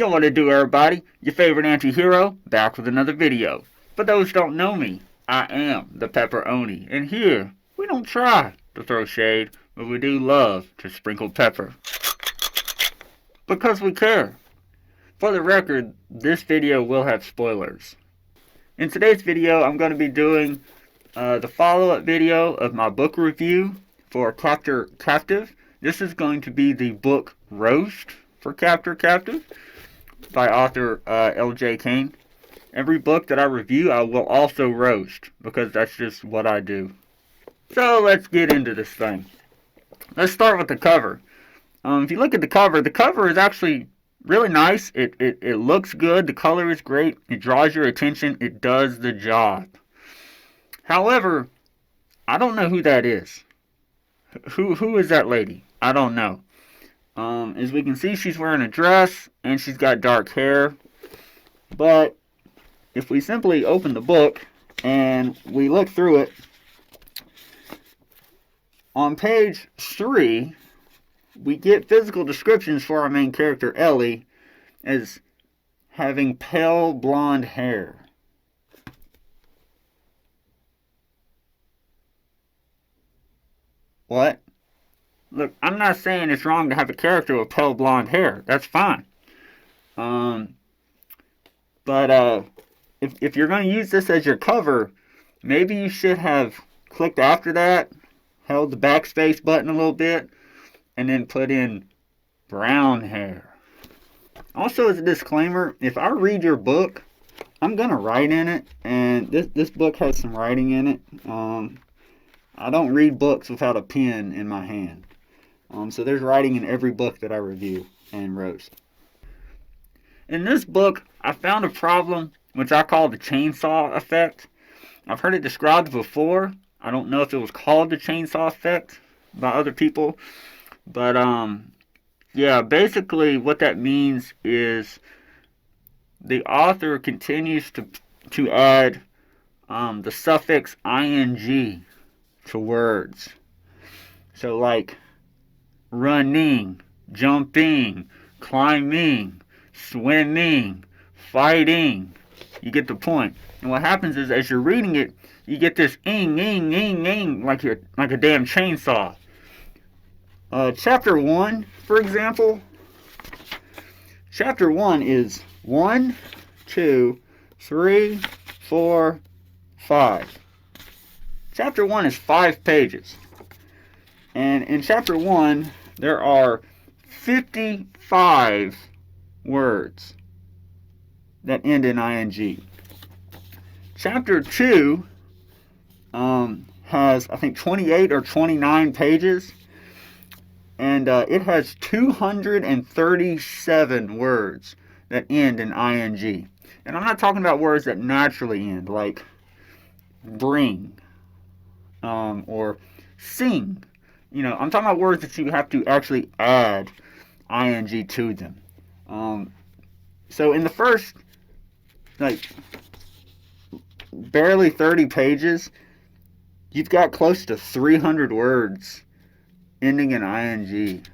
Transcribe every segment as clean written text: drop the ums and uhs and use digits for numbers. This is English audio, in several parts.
Yo, what it do, everybody? Your favorite anti-hero, back with another video. For those who don't know me, I am the Pepperoni, and here, we don't try to throw shade, but we do love to sprinkle pepper. Because we care. For the record, this video will have spoilers. In today's video, I'm going to be doing the follow-up video of my book review for Captor Captive. This is going to be the book roast for Captor Captive by author L.J. Kane. Every book that I review, I will also roast, because that's just what I do. So let's get into this thing. Let's start with the cover. If you look at the cover is actually really nice. It looks good. The color is great. It draws your attention. It does the job. However, I don't know who that is. Who is that lady? I don't know. As we can see, she's wearing a dress and she's got dark hair. But if we simply open the book and we look through it, on page 3, we get physical descriptions for our main character, Ellie, as having pale blonde hair. What? Look, I'm not saying it's wrong to have a character with pale blonde hair. That's fine. But if you're going to use this as your cover, maybe you should have clicked after that, held the backspace button a little bit, and then put in brown hair. Also, as a disclaimer, if I read your book, I'm going to write in it, and this book has some writing in it. I don't read books without a pen in my hand. So there's writing in every book that I review and roast. In this book, I found a problem which I call the chainsaw effect. I've heard it described before. I don't know if it was called the chainsaw effect by other people. But, yeah, basically what that means is the author continues to add the suffix ing to words. So, like, running, jumping, climbing, swimming, fighting. You get the point. And what happens is, as you're reading it, you get this ing, like a damn chainsaw. Chapter 1, for example. Chapter 1 is 1, 2, 3, 4, 5. Chapter 1 is 5 pages. And in Chapter 1, there are 55 words that end in ing. Chapter 2 has, I think, 28 or 29 pages. And it has 237 words that end in ing. And I'm not talking about words that naturally end, like bring or sing. You know, I'm talking about words that you have to actually add ing to them. So in the first, like, barely 30 pages, you've got close to 300 words ending in ing.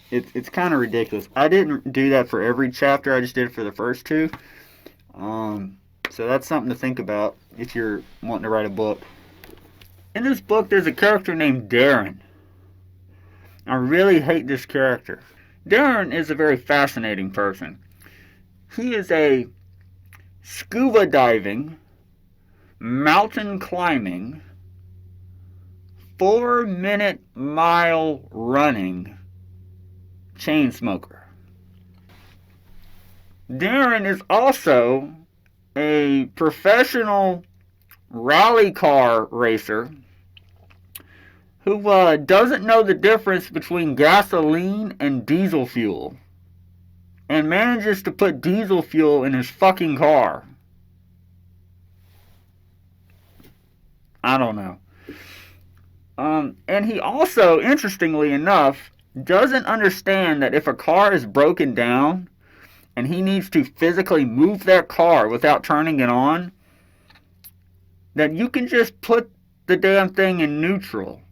It's kind of ridiculous. I didn't do that for every chapter. I just did it for the first 2. So that's something to think about if you're wanting to write a book. In this book, there's a character named Darren. I really hate this character. Darren is a very fascinating person. He is a scuba diving, mountain climbing, 4-minute mile running chain smoker. Darren is also a professional rally car racer who doesn't know the difference between gasoline and diesel fuel and manages to put diesel fuel in his fucking car. I don't know. And he also, interestingly enough, doesn't understand that if a car is broken down and he needs to physically move that car without turning it on, that you can just put the damn thing in neutral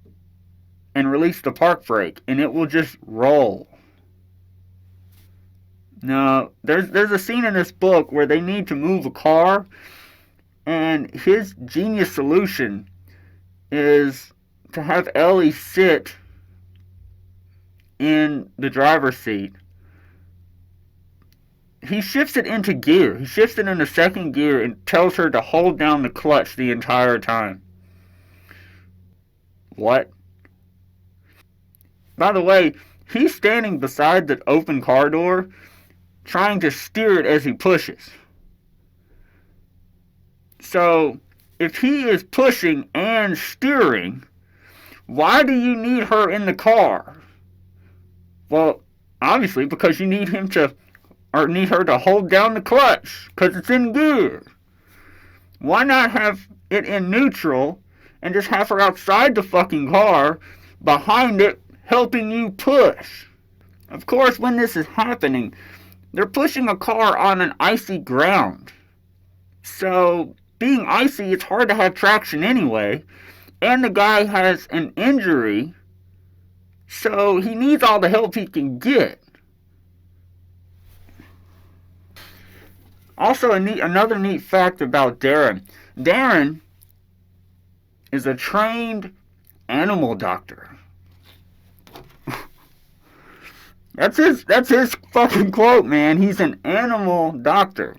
and release the park brake and it will just roll. No, there's a scene in this book where they need to move a car, and his genius solution is to have Ellie sit in the driver's seat. He shifts it into gear. He shifts it into second gear and tells her to hold down the clutch the entire time. What? By the way, he's standing beside the open car door, trying to steer it as he pushes. So, if he is pushing and steering, why do you need her in the car? Well, obviously because you need him to, or need her to hold down the clutch, because it's in gear. Why not have it in neutral and just have her outside the fucking car, behind it, helping you push? Of course, when this is happening, they're pushing a car on an icy ground. So, being icy, it's hard to have traction anyway. And the guy has an injury, so he needs all the help he can get. Also, another neat fact about Darren. Darren is a trained animal doctor. That's his fucking quote, man. He's an animal doctor.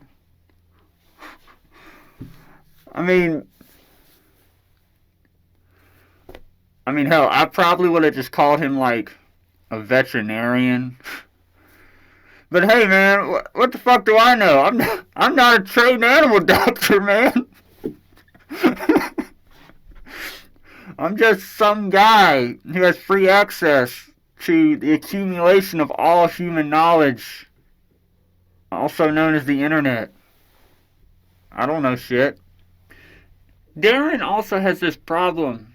I mean, hell, I probably would have just called him like a veterinarian. But hey, man, what the fuck do I know? I'm not a trained animal doctor, man. I'm just some guy who has free access to the accumulation of all human knowledge, also known as the internet. I don't know shit. Darren also has this problem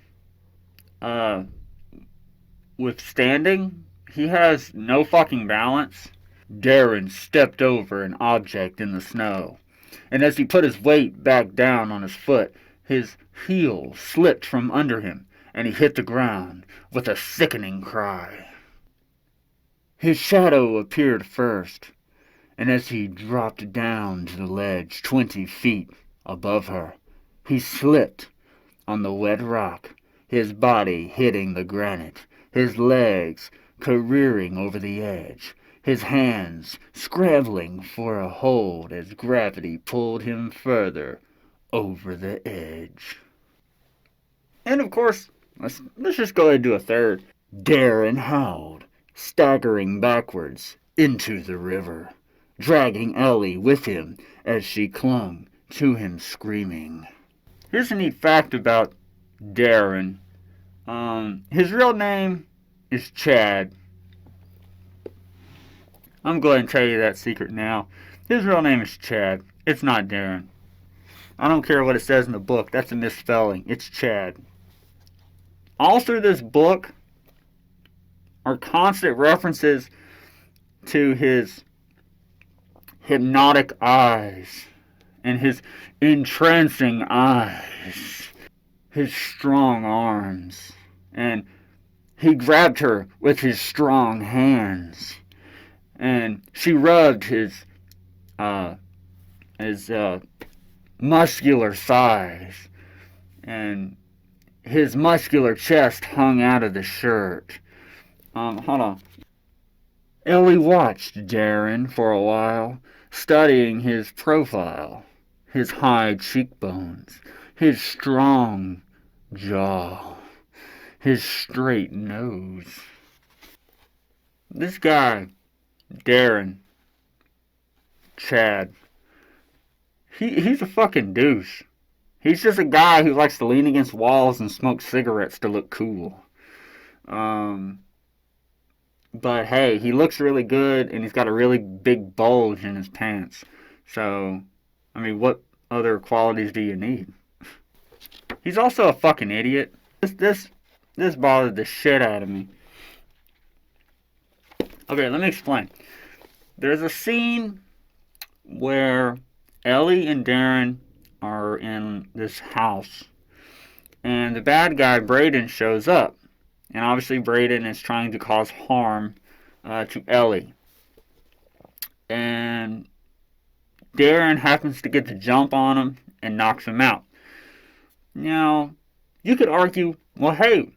with standing. He has no fucking balance. Darren stepped over an object in the snow, and as he put his weight back down on his foot, his heel slipped from under him, and he hit the ground with a sickening cry. His shadow appeared first, and as he dropped down to the ledge 20 feet above her, he slipped on the wet rock, his body hitting the granite, his legs careering over the edge, his hands scrambling for a hold as gravity pulled him further over the edge. And of course, let's just go ahead and do a third. Darren howled, staggering backwards into the river, dragging Ellie with him as she clung to him screaming. Here's a neat fact about Darren. His real name is Chad. I'm going to tell you that secret now. His real name is Chad. It's not Darren. I don't care what it says in the book. That's a misspelling. It's Chad. All through this book are constant references to his hypnotic eyes and his entrancing eyes, his strong arms, and he grabbed her with his strong hands, and she rubbed his muscular thighs, and his muscular chest hung out of the shirt. Hold on. Ellie watched Darren for a while, studying his profile, his high cheekbones, his strong jaw, his straight nose. This guy, Darren, Chad, he's a fucking douche. He's just a guy who likes to lean against walls and smoke cigarettes to look cool. But hey, he looks really good, and he's got a really big bulge in his pants. So, what other qualities do you need? He's also a fucking idiot. This bothered the shit out of me. Okay, let me explain. There's a scene where Ellie and Darren are in this house, and the bad guy, Braden, shows up. And obviously Braden is trying to cause harm to Ellie. and Darren happens to get the jump on him and knocks him out. Now, you could argue, well, hey,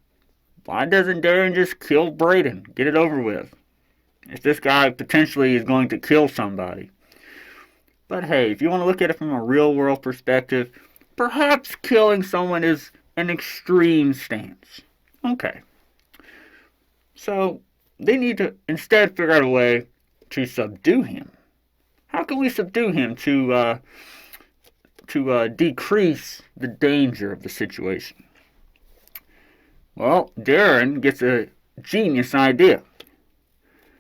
why doesn't Darren just kill Braden? Get it over with. If this guy potentially is going to kill somebody. But hey, if you want to look at it from a real world perspective, perhaps killing someone is an extreme stance. Okay. So, they need to instead figure out a way to subdue him. How can we subdue him to decrease the danger of the situation? Well, Darren gets a genius idea.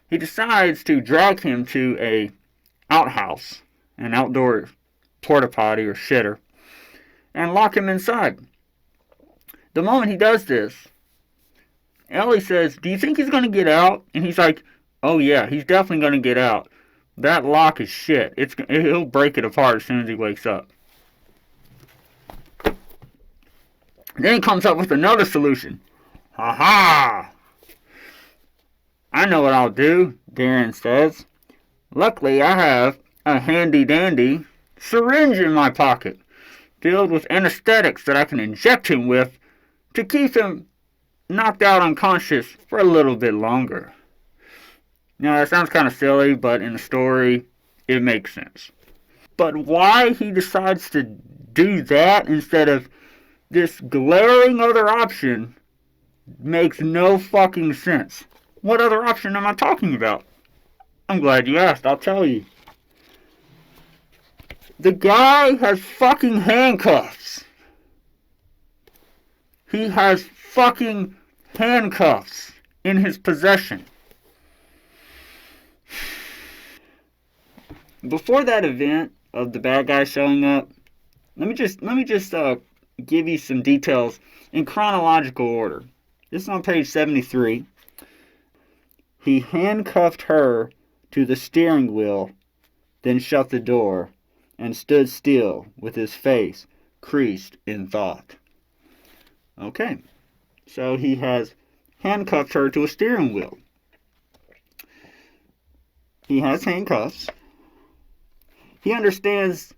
He decides to drag him to a outhouse, an outdoor porta potty or shitter, and lock him inside. The moment he does this, Ellie says, "Do you think he's going to get out?" And he's like, "Oh yeah, he's definitely going to get out. That lock is shit. He'll break it apart as soon as he wakes up." Then he comes up with another solution. "Ha ha! I know what I'll do," Darren says. "Luckily, I have a handy-dandy syringe in my pocket, filled with anesthetics that I can inject him with to keep him knocked out unconscious for a little bit longer." Now, that sounds kind of silly, but in the story, it makes sense. But why he decides to do that instead of this glaring other option makes no fucking sense. What other option am I talking about? I'm glad you asked, I'll tell you. The guy has fucking handcuffs. He has fucking handcuffs in his possession. Before that event of the bad guy showing up, let me just give you some details in chronological order. This is on page 73. He handcuffed her to the steering wheel, then shut the door, and stood still with his face creased in thought. Okay, so he has handcuffed her to a steering wheel. He has handcuffs. He understands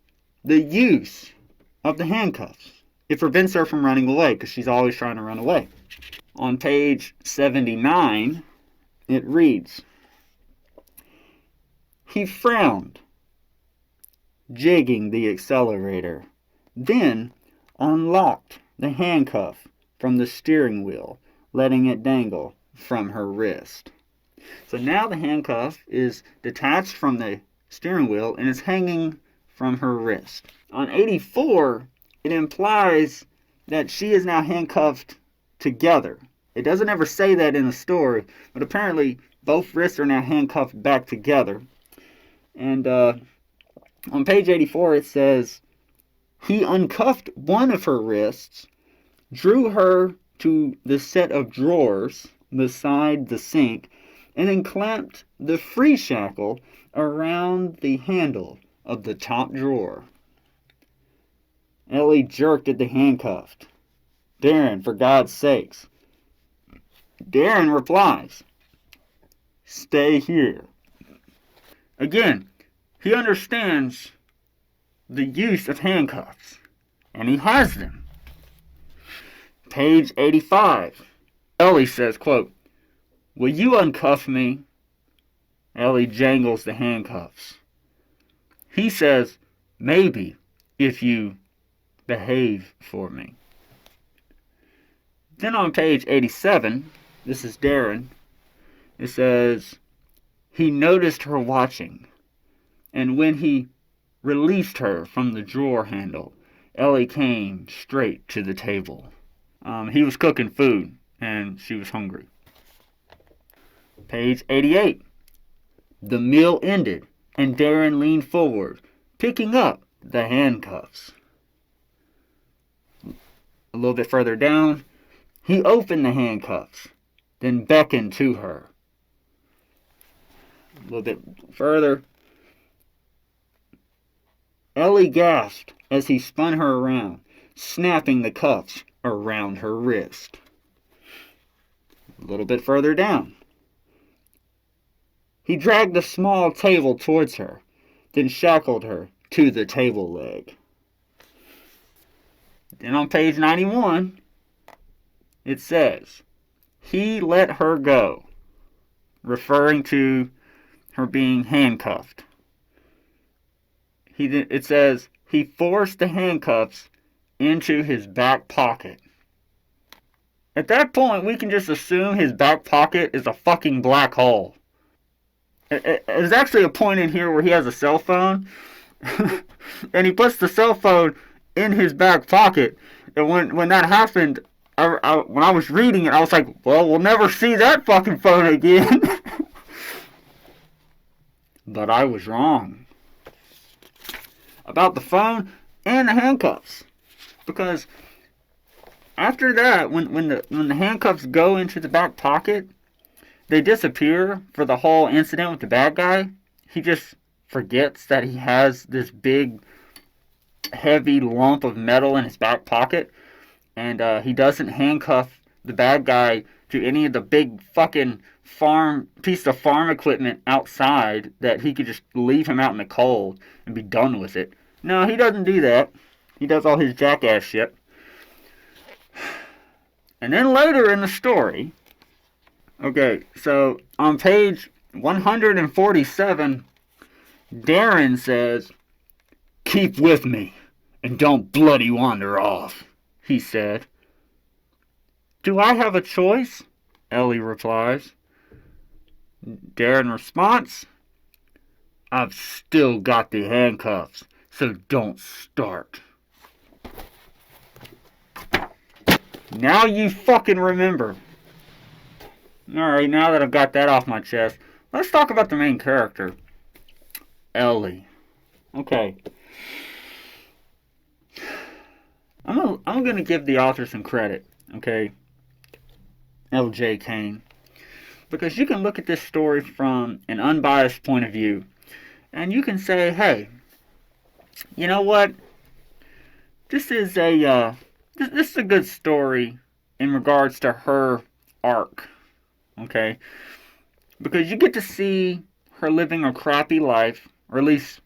the use of the handcuffs. It prevents her from running away because she's always trying to run away. On page 79, it reads, "He frowned, jigging the accelerator, then unlocked the handcuff from the steering wheel, letting it dangle from her wrist." So now the handcuff is detached from the steering wheel and is hanging from her wrist. On 84, it implies that she is now handcuffed together. It doesn't ever say that in the story, but apparently both wrists are now handcuffed back together. And on page 84 it says, "He uncuffed one of her wrists, drew her to the set of drawers beside the sink, and then clamped the free shackle around the handle of the top drawer." Ellie jerked at the handcuff. "Darren, for God's sakes." Darren replies, "Stay here." Again, he understands the use of handcuffs, and he has them. Page 85. Ellie says, quote, "Will you uncuff me?" Ellie jangles the handcuffs. He says, "Maybe, if you behave for me." Then on page 87, this is Darren, it says, "He noticed her watching, and when he released her from the drawer handle, Ellie came straight to the table." He was cooking food, and she was hungry. Page 88. The meal ended, and Darren leaned forward, picking up the handcuffs. A little bit further down, he opened the handcuffs, then beckoned to her. A little bit further, Ellie gasped as he spun her around, snapping the cuffs around her wrist. A little bit further down, He dragged a small table towards her, then shackled her to the table leg. Then on page 91, it says, he let her go, referring to her being handcuffed. It says, he forced the handcuffs into his back pocket. At that point, we can just assume his back pocket is a fucking black hole. There's actually a point in here where he has a cell phone, and he puts the cell phone in his back pocket. And when that happened, when I was reading it, I was like, well, we'll never see that fucking phone again. But I was wrong about the phone and the handcuffs. Because after that, when the handcuffs go into the back pocket, they disappear for the whole incident with the bad guy. He just forgets that he has this big, heavy lump of metal in his back pocket. And he doesn't handcuff the bad guy to any of the big fucking piece of farm equipment outside that he could just leave him out in the cold and be done with it. No, he doesn't do that. He does all his jackass shit. And then later in the story, okay, so on page 147, Darren says, keep with me and don't bloody wander off, he said. Do I have a choice? Ellie replies. Darren responds, I've still got the handcuffs, so don't start. Now you fucking remember. Alright, now that I've got that off my chest, let's talk about the main character, Ellie. Okay. I'm gonna give the author some credit, okay? L.J. Kane. Because you can look at this story from an unbiased point of view, and you can say, hey, you know what? This is a good story in regards to her arc, okay? Because you get to see her living a crappy life, or at least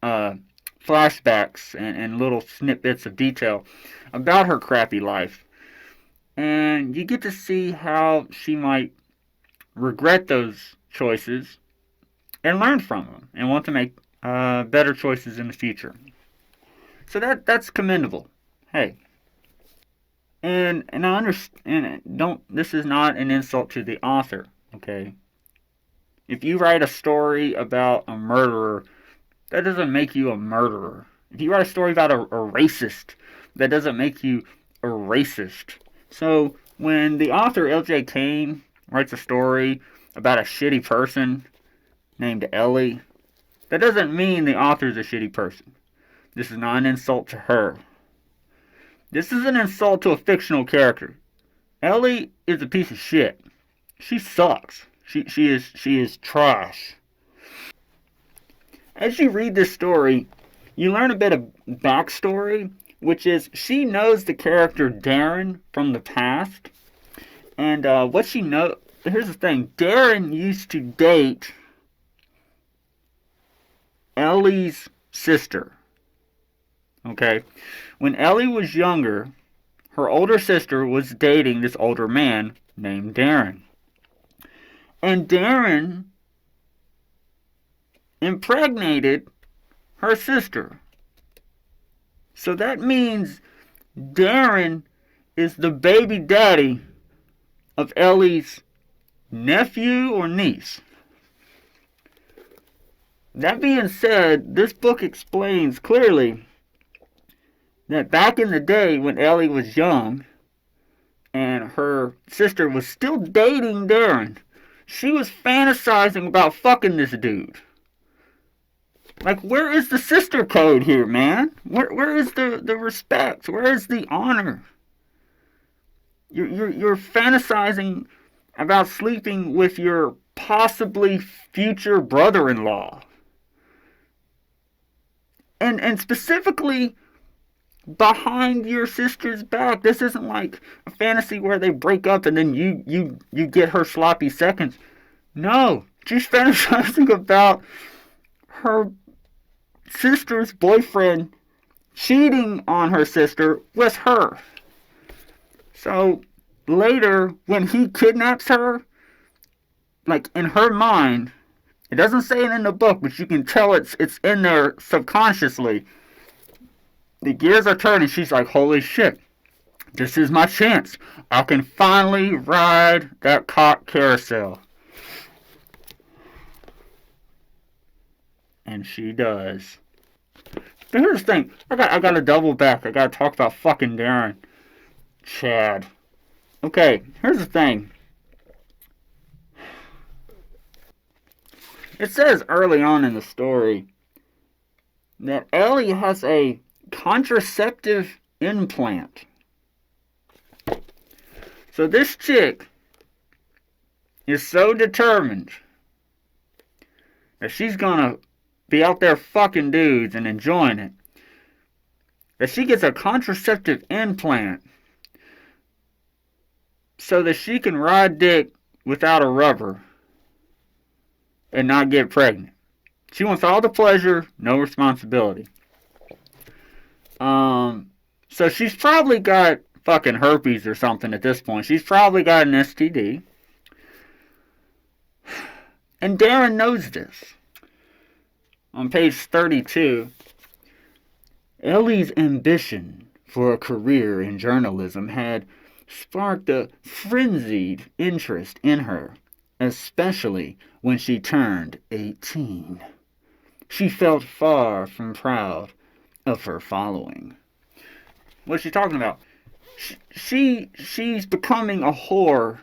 flashbacks and little snippets of detail about her crappy life. And you get to see how she might regret those choices and learn from them and want to make better choices in the future. So that's commendable. Hey. And I understand, this is not an insult to the author, okay? If you write a story about a murderer, that doesn't make you a murderer. If you write a story about a racist, that doesn't make you a racist. So when the author L.J. Kane writes a story about a shitty person named Ellie, that doesn't mean the author's a shitty person. This is not an insult to her. This is an insult to a fictional character. Ellie is a piece of shit. She sucks. She is trash. As you read this story, you learn a bit of backstory, which is she knows the character Darren from the past. And what she knows... Here's the thing. Darren used to date Ellie's sister. Okay? When Ellie was younger, her older sister was dating this older man named Darren. And Darren impregnated her sister. So that means Darren is the baby daddy of Ellie's nephew or niece. That being said, this book explains clearly that back in the day when Ellie was young and her sister was still dating Darren, she was fantasizing about fucking this dude. Like, where is the sister code here, man? Where is the respect? Where is the honor? You're fantasizing about sleeping with your possibly future brother-in-law. And specifically behind your sister's back. This isn't like a fantasy where they break up and then you get her sloppy seconds. No, She's fantasizing about her sister's boyfriend cheating on her sister with her. So later, when he kidnaps her, like in her mind, it doesn't say it in the book, but you can tell it's in there subconsciously. The gears are turning. She's like, holy shit, this is my chance. I can finally ride that cock carousel. And she does. But here's the thing. I gotta double back. I gotta talk about fucking Darren. Chad. Okay, here's the thing. It says early on in the story that Ellie has a contraceptive implant. So this chick is so determined that she's gonna be out there fucking dudes and enjoying it, that she gets a contraceptive implant so that she can ride dick without a rubber and not get pregnant. She wants all the pleasure, no responsibility. So she's probably got fucking herpes or something at this point. She's probably got an STD. And Darren knows this. On page 32, Ellie's ambition for a career in journalism had sparked a frenzied interest in her, especially when she turned 18. She felt far from proud of her following. What's she talking about? She's becoming a whore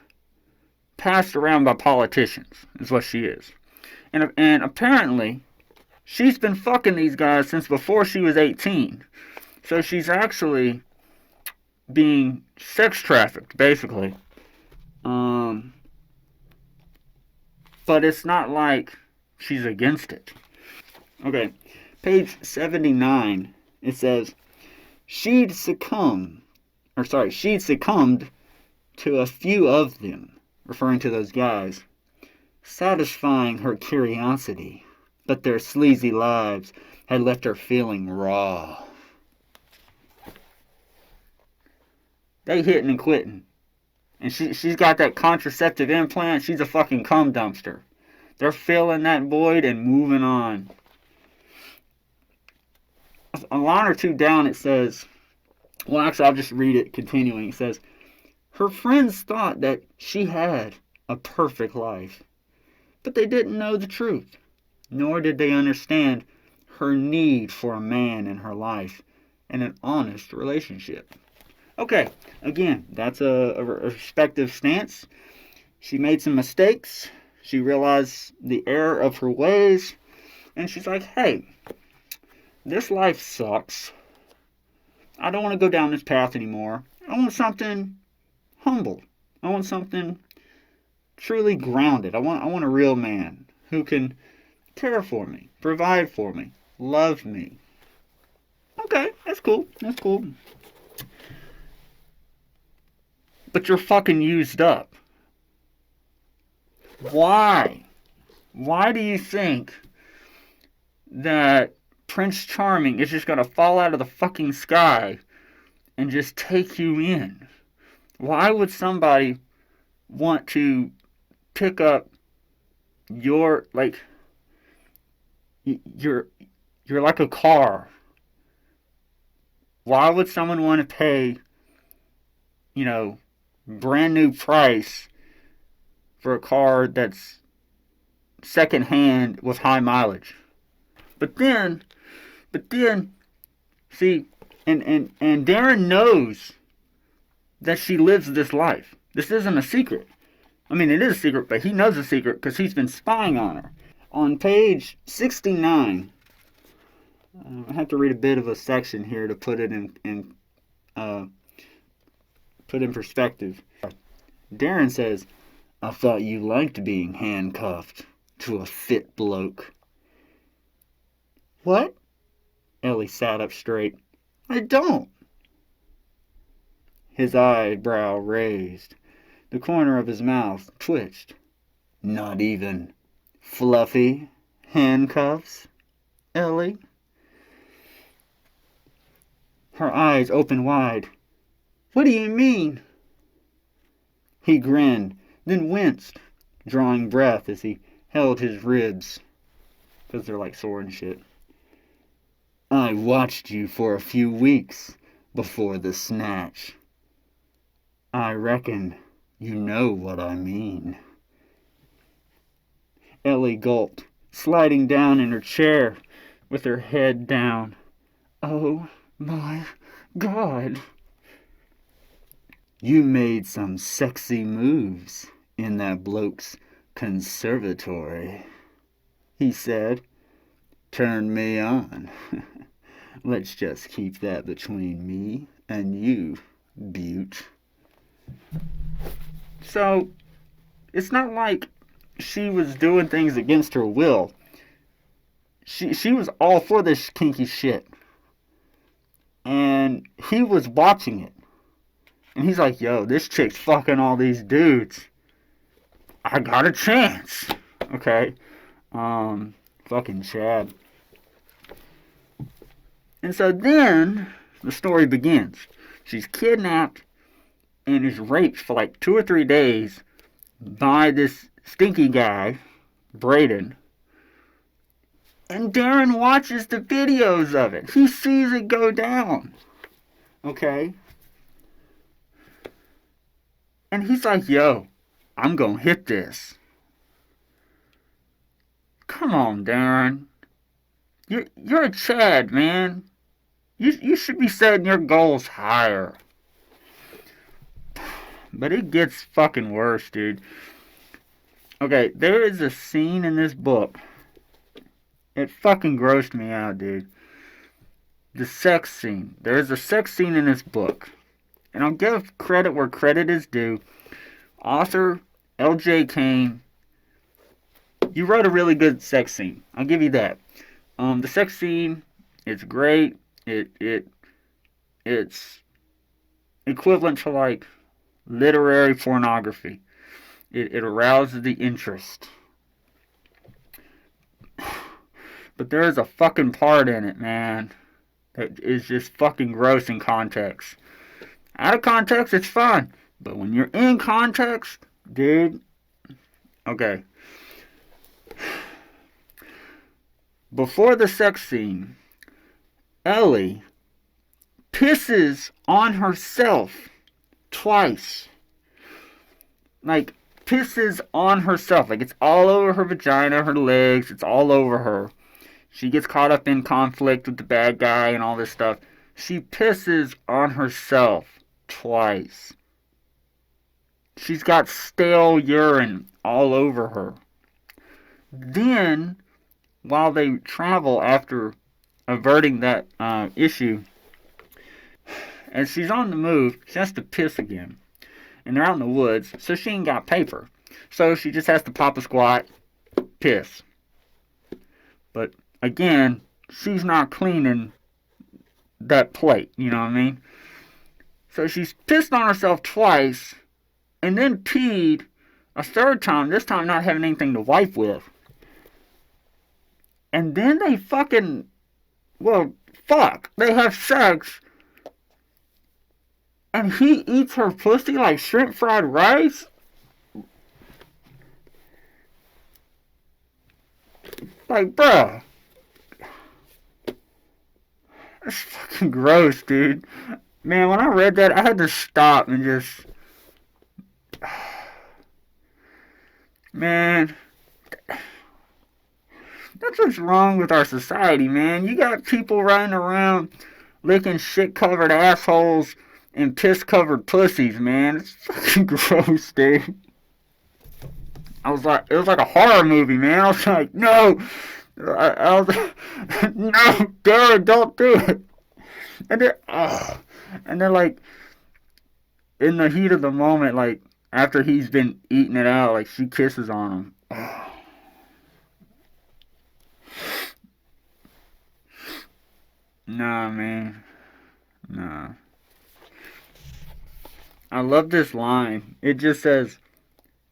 passed around by politicians, is what she is. And apparently, she's been fucking these guys since before she was 18. So she's actually being sex trafficked, basically. But it's not like she's against it. Okay, page 79, it says, she'd succumbed to a few of them, referring to those guys, satisfying her curiosity, but their sleazy lives had left her feeling raw. They hitting and quitting. And she's got that contraceptive implant. She's a fucking cum dumpster. They're filling that void and moving on. A line or two down it says, well actually I'll just read it continuing. It says, her friends thought that she had a perfect life, but they didn't know the truth, nor did they understand her need for a man in her life and an honest relationship. Okay, again, that's a respective stance. She made some mistakes. She realized the error of her ways. And she's like, hey, this life sucks. I don't want to go down this path anymore. I want something humble. I want something truly grounded. I want a real man who can care for me, provide for me, love me. Okay, that's cool. That's cool. But you're fucking used up. Why? Why do you think that Prince Charming is just gonna fall out of the fucking sky and just take you in? Why would somebody want to pick up your, like, you're like a car. Why would someone want to pay, brand new price for a car that's second hand with high mileage? But then, see, and Darren knows that she lives this life. This isn't a secret. I mean, it is a secret, but he knows a secret because he's been spying on her. On page 69, I have to read a bit of a section here to put it in perspective. Darren says, I thought you liked being handcuffed to a fit bloke. What? Ellie sat up straight. I don't. His eyebrow raised. The corner of his mouth twitched. Not even. fluffy handcuffs, Ellie? Her eyes opened wide. What do you mean? He grinned, then winced, drawing breath as he held his ribs, because they're like sore and shit. I watched you for a few weeks before the snatch. I reckon you know what I mean. Ellie gulped, sliding down in her chair with her head down. Oh my God. You made some sexy moves in that bloke's conservatory, he said. Turn me on. Let's just keep that between me and you, Butte. So, it's not like she was doing things against her will. She was all for this kinky shit. And he was watching it. And he's like, yo, this chick's fucking all these dudes. I got a chance. Okay. Fucking Chad. And so then the story begins. She's kidnapped and is raped for like 2 or 3 days by this stinky guy, Braden. And Darren watches the videos of it. He sees it go down. Okay? And he's like, yo, I'm gonna hit this. Come on, Darren. You're a Chad, man. You should be setting your goals higher. But it gets fucking worse, dude. Okay, there is a scene in this book. It fucking grossed me out, dude. The sex scene. There is a sex scene in this book. And I'll give credit where credit is due. Author L.J. Kane, you wrote a really good sex scene. I'll give you that. The sex scene, it's great. It's equivalent to like literary pornography. It arouses the interest. But there is a fucking part in it, man, that is just fucking gross in context. Out of context, it's fine. But when you're in context, dude, okay. Before the sex scene, Ellie pisses on herself twice. Like, pisses on herself. Like, it's all over her vagina, her legs, it's all over her. She gets caught up in conflict with the bad guy and all this stuff. She pisses on herself twice. She's got stale urine all over her. Then, while they travel after averting that issue, as she's on the move, she has to piss again. And they're out in the woods, so she ain't got paper. So she just has to pop a squat, piss. But again, she's not cleaning that plate, you know what I mean? So she's pissed on herself twice, and then peed a third time, this time not having anything to wipe with. And then they fucking, well, fuck, they have sex, and he eats her pussy like shrimp fried rice? Like, bruh. That's fucking gross, dude. Man, when I read that, I had to stop and just... Man, that's what's wrong with our society, man. You got people running around licking shit-covered assholes and piss-covered pussies, man. It's fucking gross, dude. I was like, it was like a horror movie, man. I was like, no. I was like, no, Dara, don't do it. And then, like, in the heat of the moment, like, after he's been eating it out, like, she kisses on him. Nah, man. Nah. I love this line. It just says,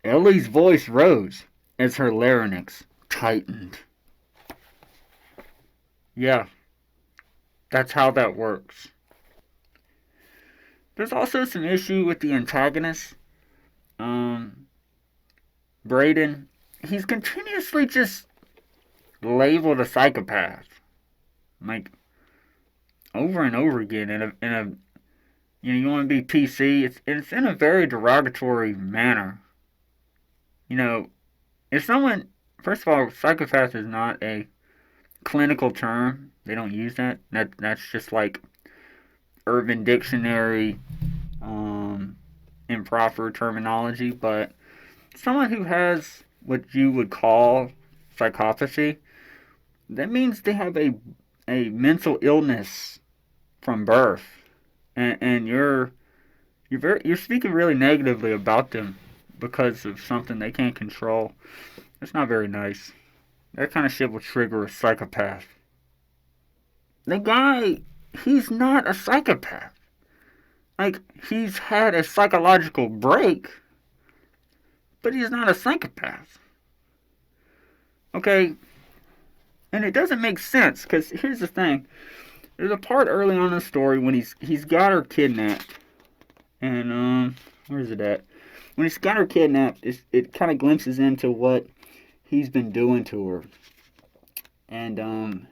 Ellie's voice rose as her larynx tightened. Yeah, that's how that works. There's also some issue with the antagonist, um, Braden. He's continuously just labeled a psychopath, like over and over again in a you want to be PC. It's in a very derogatory manner. You know, if someone, first of all, psychopath is not a clinical term. They don't use that. That's just like Urban Dictionary, um, improper terminology. But someone who has what you would call psychopathy, that means they have a mental illness from birth, and you're speaking really negatively about them because of something they can't control. It's not very nice. That kind of shit will trigger a psychopath. The guy, he's not a psychopath. Like, he's had a psychological break, but he's not a psychopath. Okay? And it doesn't make sense, because here's the thing. There's a part early on in the story when he's got her kidnapped. And, where's it at? When he's got her kidnapped, it kind of glimpses into what he's been doing to her. And,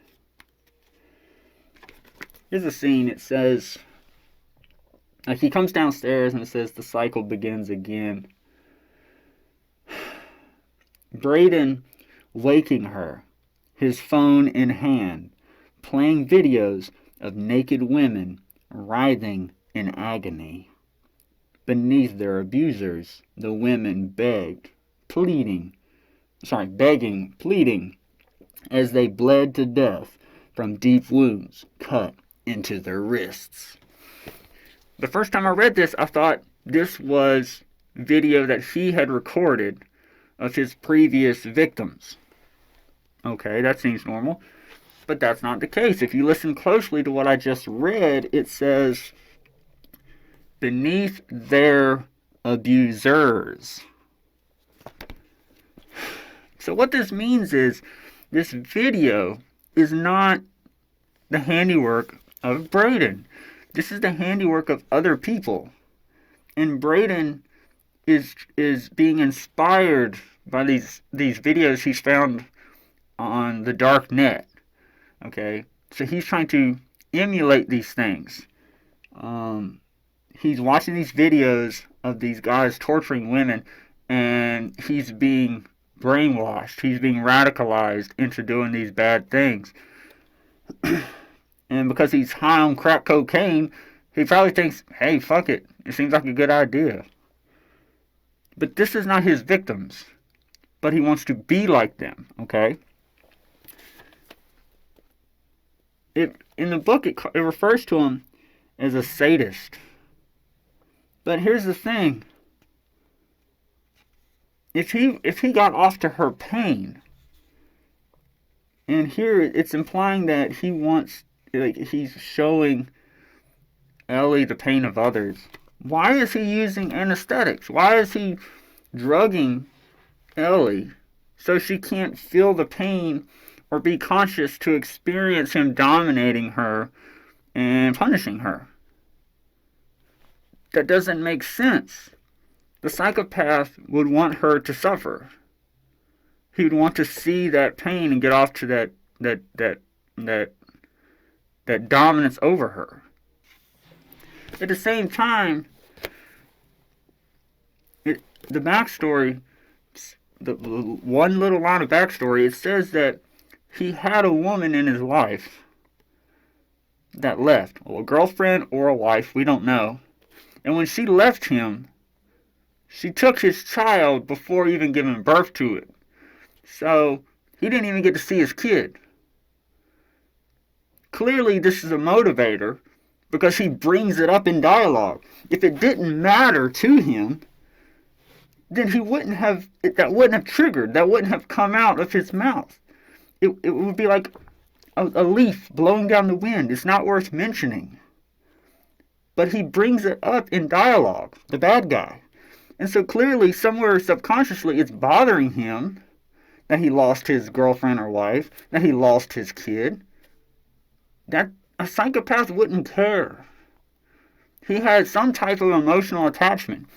here's a scene. It says, like, he comes downstairs and it says the cycle begins again. Braden waking her, his phone in hand, playing videos of naked women writhing in agony. Beneath their abusers, the women begging, pleading, as they bled to death from deep wounds cut into their wrists. The first time I read this, I thought this was video that he had recorded of his previous victims. Okay, that seems normal. But that's not the case. If you listen closely to what I just read, it says, beneath their abusers. So what this means is, this video is not the handiwork of Braden. This is the handiwork of other people. And Braden is being inspired by these videos he's found on the dark net. Okay? So he's trying to emulate these things. He's watching these videos of these guys torturing women, and he's being brainwashed. He's being radicalized into doing these bad things. And because he's high on crack cocaine, he probably thinks, hey, fuck it. It seems like a good idea. But this is not his victims. But he wants to be like them, okay? In the book, it refers to him as a sadist. But here's the thing. If he got off to her pain, and here it's implying that he wants, like, he's showing Ellie the pain of others. Why is he using anesthetics? Why is he drugging Ellie so she can't feel the pain or be conscious to experience him dominating her and punishing her? That doesn't make sense. The psychopath would want her to suffer. He would want to see that pain and get off to that dominance over her. At the same time, the backstory, the one little line of backstory, it says that he had a woman in his life that left. Well, a girlfriend or a wife, we don't know. And when she left him, she took his child before even giving birth to it. So he didn't even get to see his kid. Clearly, this is a motivator because he brings it up in dialogue. If it didn't matter to him, then that wouldn't have triggered, that wouldn't have come out of his mouth. It would be like a leaf blowing down the wind. It's not worth mentioning. But he brings it up in dialogue, the bad guy. And so clearly, somewhere subconsciously, it's bothering him that he lost his girlfriend or wife, that he lost his kid. That a psychopath wouldn't care. He had some type of emotional attachment.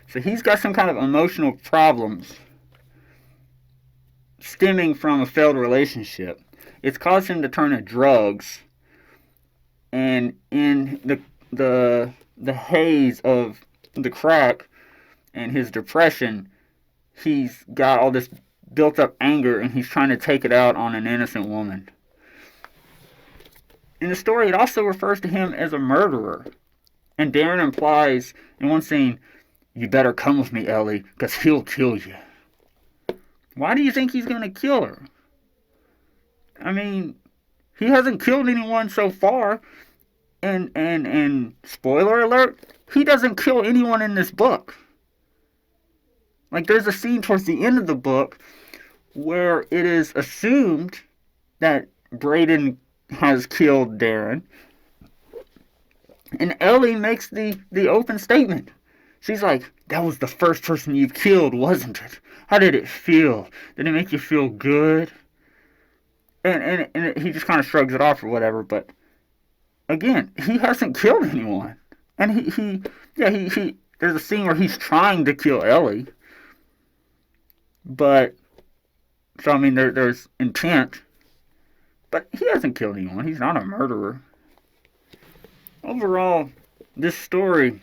So he's got some kind of emotional problems stemming from a failed relationship. It's caused him to turn to drugs, and in the haze of the crack and his depression, he's got all this built up anger and he's trying to take it out on an innocent woman. In the story, it also refers to him as a murderer. And Darren implies in one scene, "You better come with me, Ellie, because he'll kill you." Why do you think he's going to kill her? I mean, he hasn't killed anyone so far. And spoiler alert, he doesn't kill anyone in this book. Like, there's a scene towards the end of the book where it is assumed that Brayden has killed Darren. And Ellie makes the open statement. She's like, "That was the first person you've killed, wasn't it? How did it feel? Did it make you feel good?" And he just kind of shrugs it off or whatever. But again, he hasn't killed anyone. And he there's a scene where he's trying to kill Ellie. But, so I mean, there's intent. But he hasn't killed anyone. He's not a murderer. Overall, this story,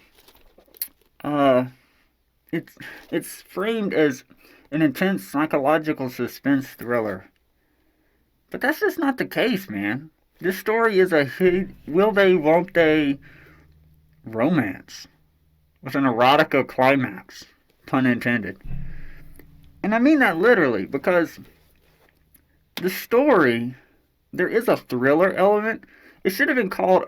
it's framed as an intense psychological suspense thriller. But that's just not the case, man. This story is a will they, won't they romance with an erotica climax, pun intended. And I mean that literally, because the story, there is a thriller element. It should have been called,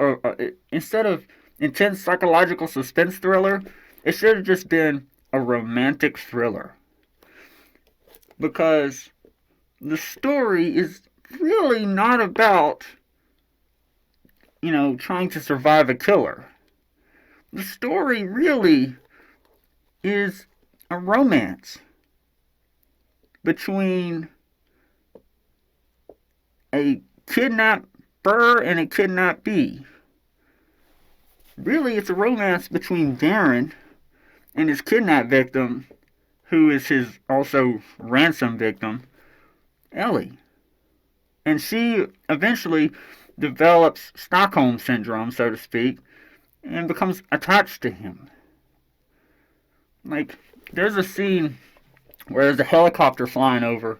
instead of intense psychological suspense thriller, it should have just been a romantic thriller. Because the story is really not about, trying to survive a killer. The story really is a romance between a kidnapper and a kidnappee. Really, it's a romance between Darren and his kidnap victim, who is his also ransom victim, Ellie. And she eventually develops Stockholm Syndrome, so to speak, and becomes attached to him. Like, there's a scene where there's a helicopter flying over,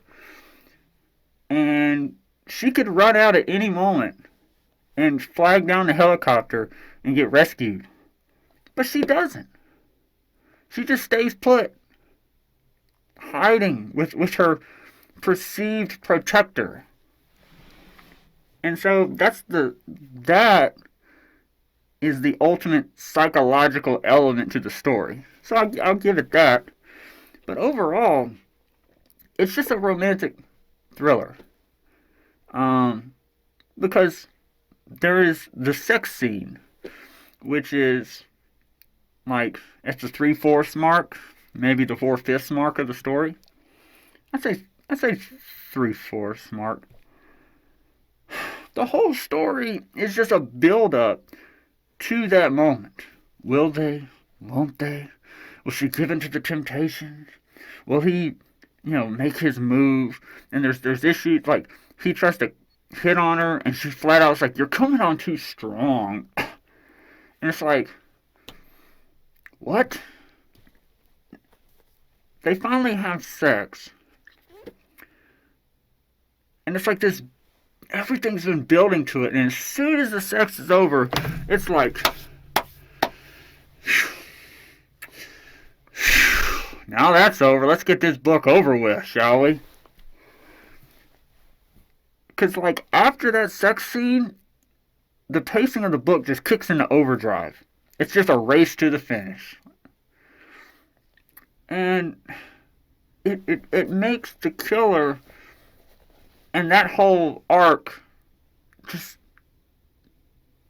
and she could run out at any moment and flag down the helicopter and get rescued. But she doesn't. She just stays put, hiding with her perceived protector. And so that is the ultimate psychological element to the story. So I'll give it that. But overall, it's just a romantic thriller. Because there is the sex scene, which is like at the 3/4 mark, maybe the 4/5 mark of the story. I'd say 3/4 mark. The whole story is just a build-up to that moment. Will they? Won't they? Will she give in to the temptations? Will he, make his move? And there's issues like he tries to hit on her, and she flat out is like, "You're coming on too strong." And it's like, what? They finally have sex, and it's like this. Everything's been building to it, and as soon as the sex is over, it's like, now that's over. Let's get this book over with, shall we? Because, like, after that sex scene, the pacing of the book just kicks into overdrive. It's just a race to the finish. And it makes the killer and that whole arc just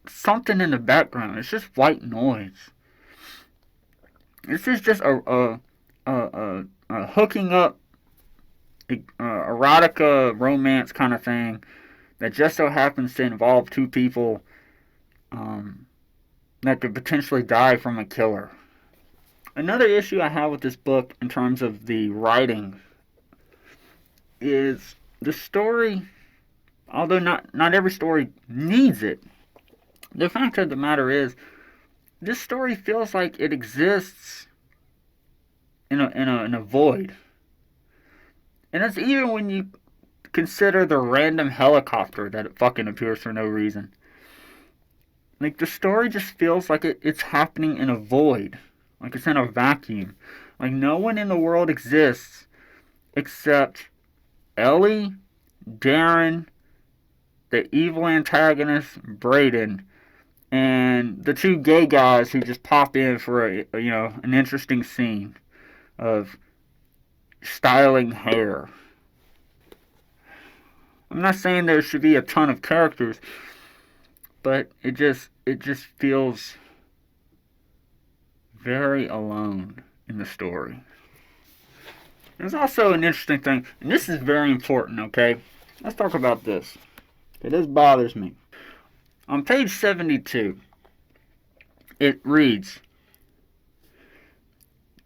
something in the background. It's just white noise. This is just a hooking up. erotica romance kind of thing that just so happens to involve two people um, that could potentially die from a killer. Another issue I have with this book in terms of the writing is the story, although not every story needs it. The fact of the matter is, this story feels like it exists in a void. And that's even when you consider the random helicopter that it fucking appears for no reason. Like, the story just feels like it's happening in a void. Like, it's in a vacuum. Like, no one in the world exists except Ellie, Darren, the evil antagonist, Brayden, and the two gay guys who just pop in for an interesting scene of styling hair. I'm not saying there should be a ton of characters, but it just feels very alone in the story. There's also an interesting thing, and this is very important, okay? Let's talk about this. Okay, this bothers me. On page 72, it reads,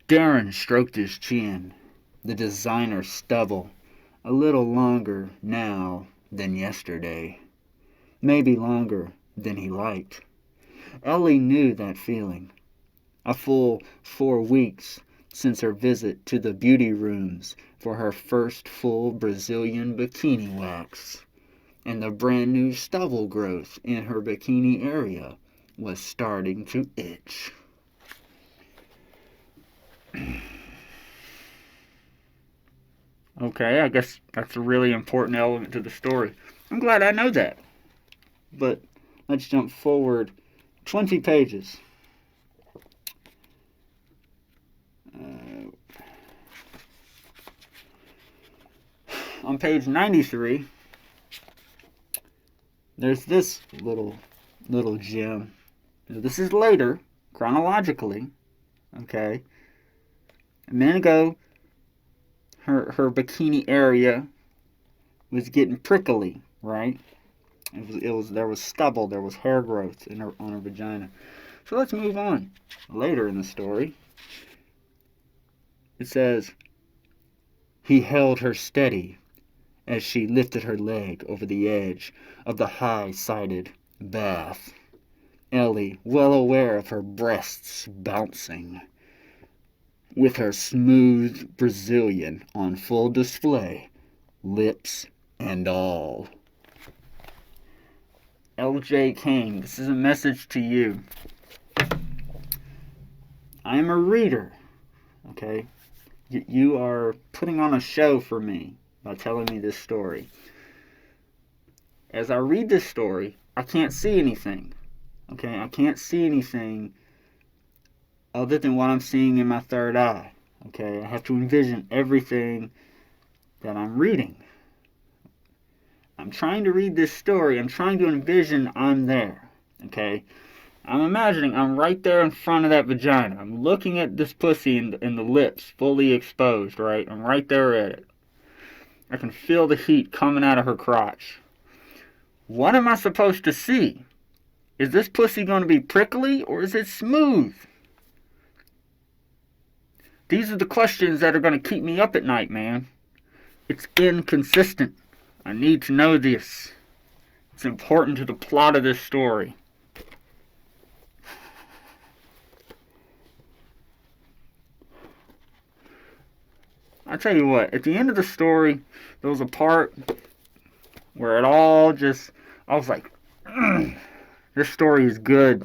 Darren stroked his chin, the designer's stubble, a little longer now than yesterday. Maybe longer than he liked. Ellie knew that feeling. A full 4 weeks since her visit to the beauty rooms for her first full Brazilian bikini wax, and the brand new stubble growth in her bikini area was starting to itch. Okay, I guess that's a really important element to the story. I'm glad I know that. But let's jump forward 20 pages. On page 93, there's this little gem. Now, this is later, chronologically. Okay. A minute ago, her bikini area was getting prickly, right? There was stubble, there was hair growth on her vagina. So let's move on. Later in the story, it says, he held her steady as she lifted her leg over the edge of the high-sided bath. Ellie, well aware of her breasts bouncing, with her smooth Brazilian on full display, lips and all. L.J. Kane, this is a message to you. I am a reader, okay? You are putting on a show for me by telling me this story. As I read this story, I can't see anything, okay? I can't see anything other than what I'm seeing in my third eye, okay? I have to envision everything that I'm reading. I'm trying to read this story. I'm trying to envision I'm there, okay? I'm imagining I'm right there in front of that vagina. I'm looking at this pussy and the lips fully exposed, right? I'm right there at it. I can feel the heat coming out of her crotch. What am I supposed to see? Is this pussy going to be prickly or is it smooth? These are the questions that are going to keep me up at night, man. It's inconsistent. I need to know this. It's important to the plot of this story. I tell you what, at the end of the story, there was a part where it all just, I was like, this story is good.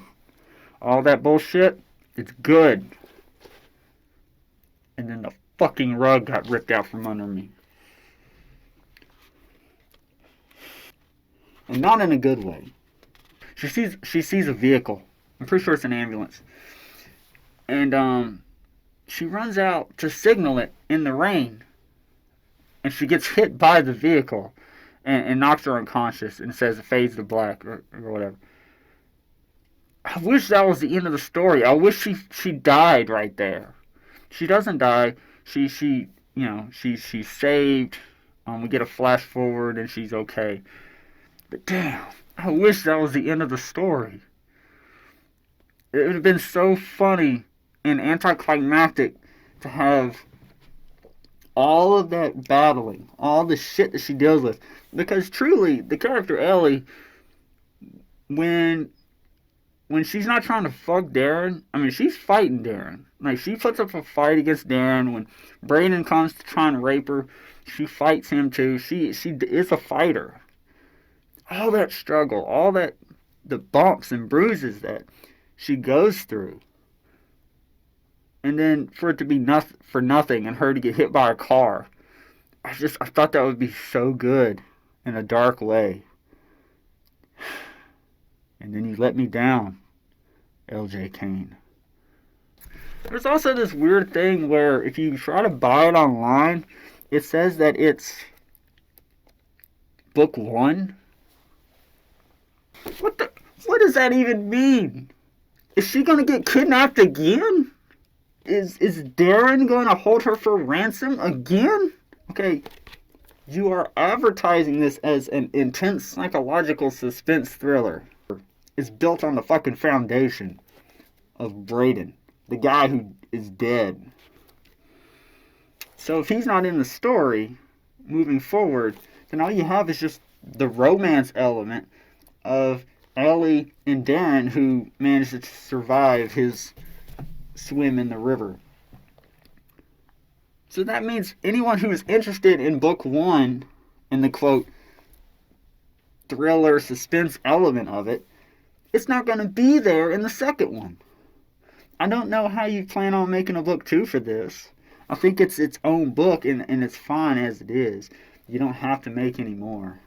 All that bullshit, it's good. And then the fucking rug got ripped out from under me. And not in a good way. She sees a vehicle. I'm pretty sure it's an ambulance. And she runs out to signal it in the rain. And she gets hit by the vehicle and knocks her unconscious and says it fades to black or whatever. I wish that was the end of the story. I wish she died right there. She doesn't die. She's saved. We get a flash forward and she's okay. But damn, I wish that was the end of the story. It would have been so funny and anticlimactic to have all of that battling, all the shit that she deals with. Because truly, the character Ellie, when she's not trying to fuck Darren, I mean, she's fighting Darren. Like, she puts up a fight against Darren. When Brayden comes to try and rape her, she fights him too. She is a fighter. All that struggle, all that, the bumps and bruises that she goes through. And then for it to be nothing and her to get hit by a car. I thought that would be so good in a dark way. And then you let me down, LJ Kane. There's also this weird thing where if you try to buy it online, it says that it's book 1. What does that even mean? Is she gonna get kidnapped again? Is Darren gonna hold her for ransom again? Okay, you are advertising this as an intense psychological suspense thriller. It's built on the fucking foundation of Brayden, the guy who is dead. So if he's not in the story moving forward, then all you have is just the romance element of Ellie and Darren, who managed to survive his swim in the river. So that means anyone who is interested in book 1 and the quote thriller suspense element of it, it's not going to be there in the second one. I don't know how you plan on making a book 2 for this. I think it's its own book and it's fine as it is. You don't have to make any more.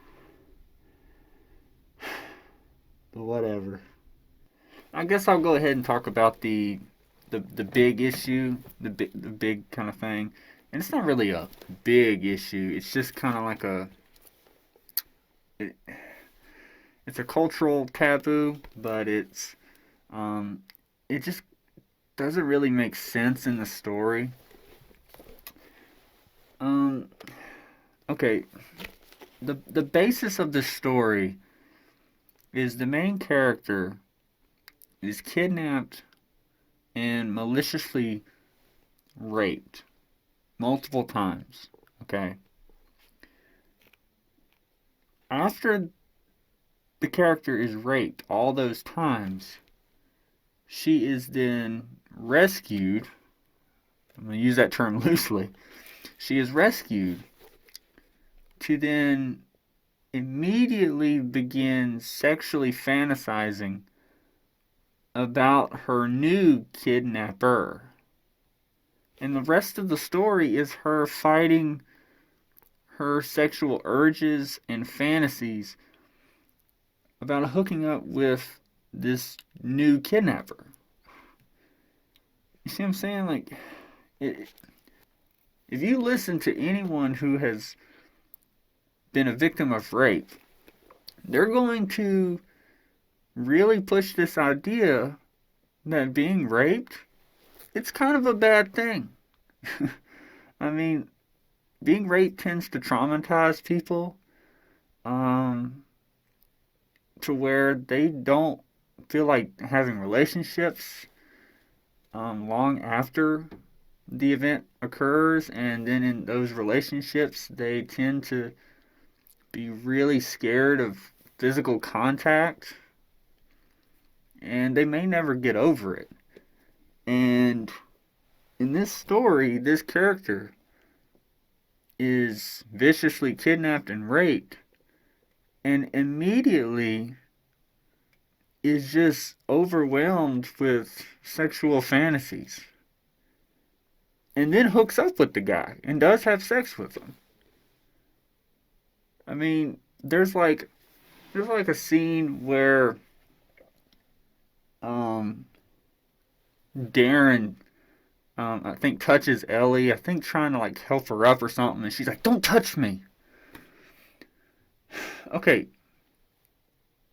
But whatever. I guess I'll go ahead and talk about the big issue, the big kind of thing. And it's not really a big issue. It's just kind of like it's a cultural taboo, but it just doesn't really make sense in the story. Okay, the basis of the story is the main character is kidnapped and maliciously raped multiple times. Okay, after the character is raped all those times, she is then rescued. I'm going to use that term loosely. She is rescued to then immediately begin sexually fantasizing about her new kidnapper. And the rest of the story is her fighting her sexual urges and fantasies about hooking up with this new kidnapper. You see what I'm saying? Like, if you listen to anyone who has been a victim of rape, they're going to really push this idea that being raped, it's kind of a bad thing. I mean, being raped tends to traumatize people to where they don't feel like having relationships long after the event occurs, and then in those relationships they tend to be really scared of physical contact, and they may never get over it. And in this story, this character is viciously kidnapped and raped, and immediately is just overwhelmed with sexual fantasies. And then hooks up with the guy and does have sex with him. I mean, there's like a scene where Darren I think touches Ellie, I think trying to like help her up or something, and she's like, "Don't touch me." Okay,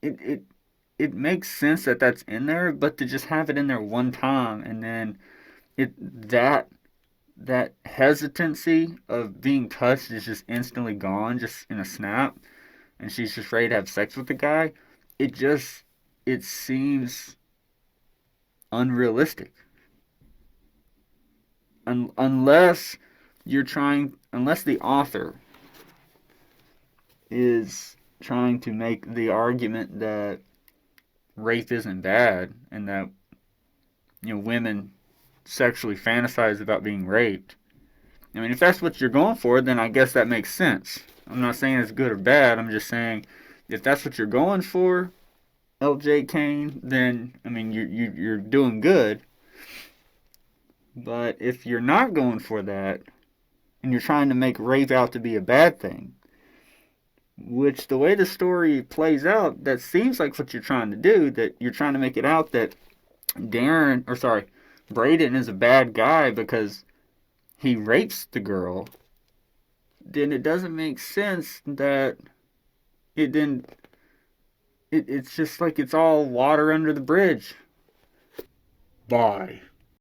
it makes sense that that's in there, but to just have it in there one time and then that hesitancy of being touched is just instantly gone, just in a snap, and she's just ready to have sex with the guy, it just it seems unrealistic. Unless unless the author is trying to make the argument that rape isn't bad and that women sexually fantasize about being raped. I mean, if that's what you're going for, then I guess that makes sense. I'm not saying it's good or bad. I'm just saying if that's what you're going for, LJ Kane, then I mean you're doing good. But if you're not going for that and you're trying to make rape out to be a bad thing, which the way the story plays out, that seems like what you're trying to do. That you're trying to make it out that Braden is a bad guy because he rapes the girl. Then it doesn't make sense that it didn't. It's just like it's all water under the bridge. Bye.